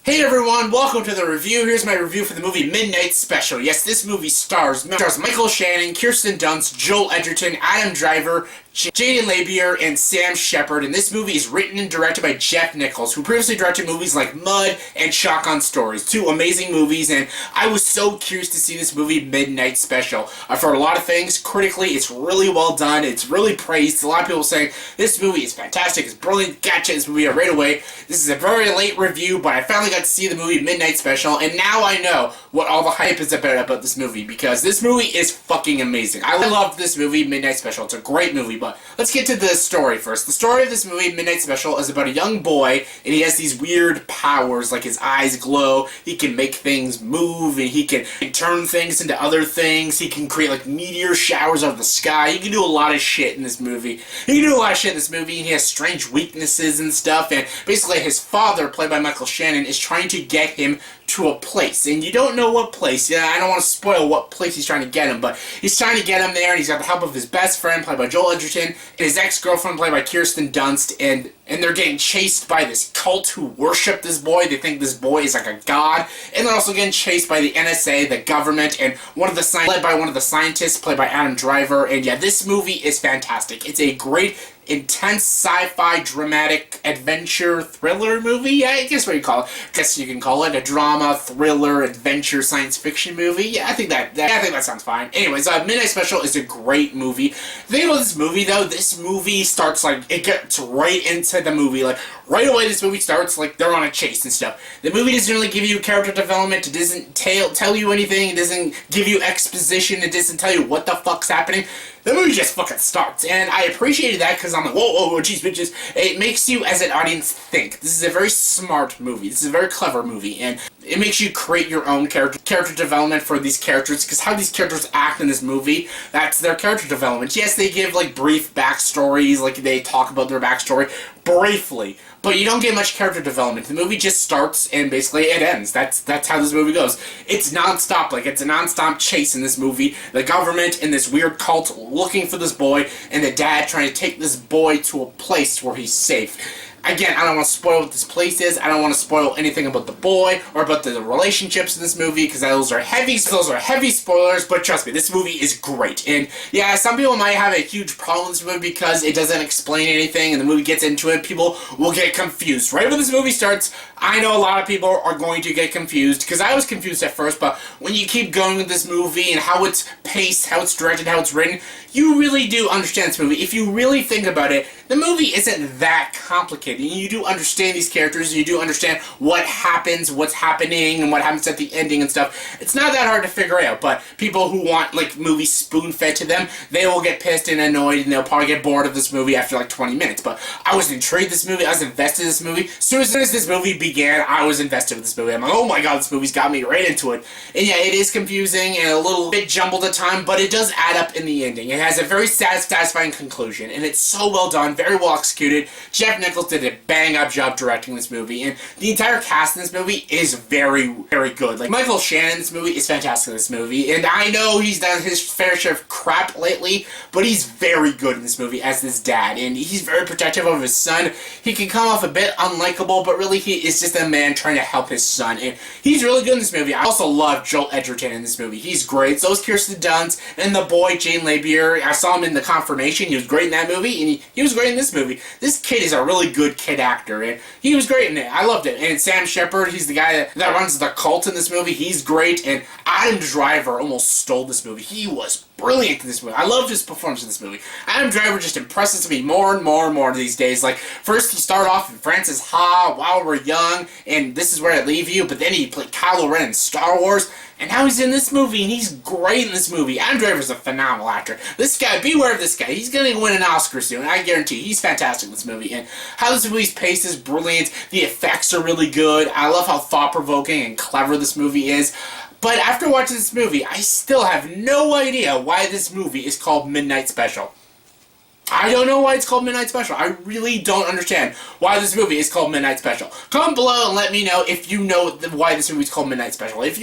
Hey everyone, welcome to the review. Here's my review for the movie Midnight Special. Yes, this movie stars Michael Shannon, Kirsten Dunst, Joel Edgerton, Adam Driver, Jaeden Lieberher, and Sam Shepard, and this movie is written and directed by Nichols, who previously directed movies like Mud and Shotgun Stories, two amazing movies, and I was so curious to see this movie Midnight Special. I've heard a lot of things. Critically, it's really well done. It's really praised. A lot of people saying this movie is fantastic, it's brilliant, gotcha this movie right away. This is a very late review, but I finally got to see the movie Midnight Special, and now I know what all the hype is about this movie, because this movie is fucking amazing. I love this movie, Midnight Special. It's a great movie, but let's get to the story first. The story of this movie, Midnight Special, is about a young boy, and he has these weird powers, like his eyes glow, he can make things move, and he can turn things into other things, he can create like meteor showers out of the sky, he can do a lot of shit in this movie. And he has strange weaknesses and stuff, and basically his father, played by Michael Shannon, is trying to get him to a place, and you don't know what place. Yeah, I don't want to spoil what place he's trying to get him, but he's trying to get him there, and he's got the help of his best friend, played by Joel Edgerton, and his ex-girlfriend, played by Kirsten Dunst, and they're getting chased by this cult who worship this boy. They think this boy is like a god, and they're also getting chased by the NSA, the government, and led by one of the scientists, played by Adam Driver, and yeah, this movie is fantastic. It's a great, intense sci-fi dramatic adventure thriller movie. Yeah, I guess what you call it. I guess you can call it a drama, thriller, adventure, science fiction movie. Yeah, I think that sounds fine. Anyways, Midnight Special is a great movie. The thing about this movie, though, this movie starts like it gets right into the movie. Like right away, this movie starts like they're on a chase and stuff. The movie doesn't really give you character development. It doesn't tell you anything. It doesn't give you exposition. It doesn't tell you what the fuck's happening. The movie just fucking starts, and I appreciated that because I'm like, whoa, jeez, bitches. It makes you, as an audience, think. This is a very smart movie. This is a very clever movie, and it makes you create your own character development for these characters, because how these characters act in this movie, that's their character development. Yes, they give, like, brief backstories, like, they talk about their backstory briefly, but you don't get much character development. The movie just starts, and basically it ends. That's how this movie goes. It's non-stop. Like, it's a non-stop chase in this movie. The government and this weird cult looking for this boy, and the dad trying to take this boy to a place where he's safe. Again, I don't want to spoil what this place is. I don't want to spoil anything about the boy or about the relationships in this movie, because those are heavy spoilers, but trust me, this movie is great. And yeah, some people might have a huge problem with this movie because it doesn't explain anything and the movie gets into it. People will get confused. Right when this movie starts, I know a lot of people are going to get confused, because I was confused at first, but when you keep going with this movie and how it's paced, how it's directed, how it's written, you really do understand this movie. If you really think about it, the movie isn't that complicated. You do understand these characters, you do understand what happens, what's happening, and what happens at the ending and stuff. It's not that hard to figure out, but people who want, like, movies spoon-fed to them, they will get pissed and annoyed, and they'll probably get bored of this movie after, like, 20 minutes. But I was intrigued with this movie, I was invested in this movie. As soon as this movie began, I was invested with this movie. I'm like, oh my god, this movie's got me right into it. And yeah, it is confusing and a little bit jumbled at times, but it does add up in the ending. It has a very satisfying conclusion, and it's so well done, very well executed. Nichols did a bang-up job directing this movie, and the entire cast in this movie is very, very good. Like, Michael Shannon in this movie is fantastic in this movie, and I know he's done his fair share of crap lately, but he's very good in this movie as this dad, and he's very protective of his son. He can come off a bit unlikable, but really he is just a man trying to help his son, and he's really good in this movie. I also love Joel Edgerton in this movie. He's great. So is Kirsten Dunst, and the boy, Jaeden Lieberher. I saw him in The Confirmation. He was great in that movie, and he was great in this movie. This kid is a really good kid actor, and he was great in it. I loved it. And Sam Shepard, he's the guy that runs the cult in this movie. He's great, and Adam Driver almost stole this movie. He was brilliant in this movie. I loved his performance in this movie. Adam Driver just impresses me more and more these days. Like, first he started off in Francis Ha, While We're Young, and This Is Where I Leave You, but then he played Kylo Ren in Star Wars, and now he's in this movie, and he's great in this movie. Adam Driver's a phenomenal actor. This guy, beware of this guy. He's going to win an Oscar soon, I guarantee. He's fantastic in this movie, and how this movie's paced is brilliant. The effects are really good. I love how thought-provoking and clever this movie is. But after watching this movie, I still have no idea why this movie is called Midnight Special. I don't know why it's called Midnight Special. I really don't understand why this movie is called Midnight Special. Comment below and let me know if you know why this movie is called Midnight Special. If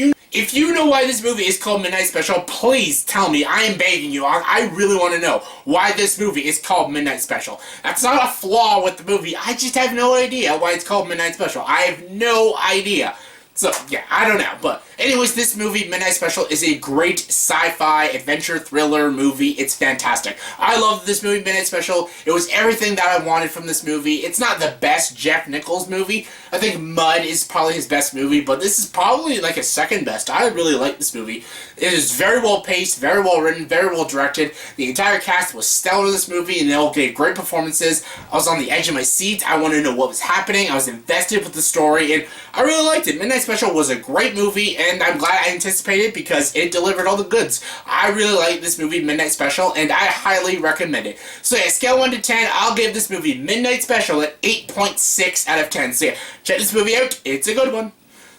you know why this movie is called Midnight Special, please tell me. I am begging you. I really want to know why this movie is called Midnight Special. That's not a flaw with the movie. I just have no idea why it's called Midnight Special. I have no idea. So, yeah, I don't know. But, anyways, this movie, Midnight Special, is a great sci-fi adventure thriller movie. It's fantastic. I love this movie, Midnight Special. It was everything that I wanted from this movie. It's not the best Jeff Nichols movie. I think Mud is probably his best movie, but this is probably like his second best. I really like this movie. It is very well paced, very well written, very well directed. The entire cast was stellar in this movie, and they all gave great performances. I was on the edge of my seat. I wanted to know what was happening. I was invested with the story, and I really liked it. Midnight Special was a great movie, and I'm glad I anticipated because it delivered all the goods. I really like this movie, Midnight Special, and I highly recommend it. So yeah, scale 1 to 10, I'll give this movie, Midnight Special, an 8.6 out of 10. So yeah, check this movie out. It's a good one.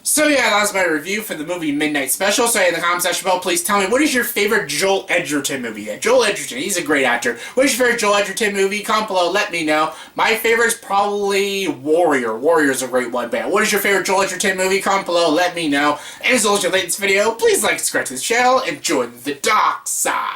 So yeah, that was my review for the movie Midnight Special. So yeah, in the comment section below, please tell me, what is your favorite Joel Edgerton movie? Yeah, Joel Edgerton, he's a great actor. What is your favorite Joel Edgerton movie? Comment below, let me know. My favorite is probably Warrior. Warrior's a great one, but what is your favorite Joel Edgerton movie? Comment below, let me know. And as always, if you like this video, please like and subscribe to this channel and join the dark side.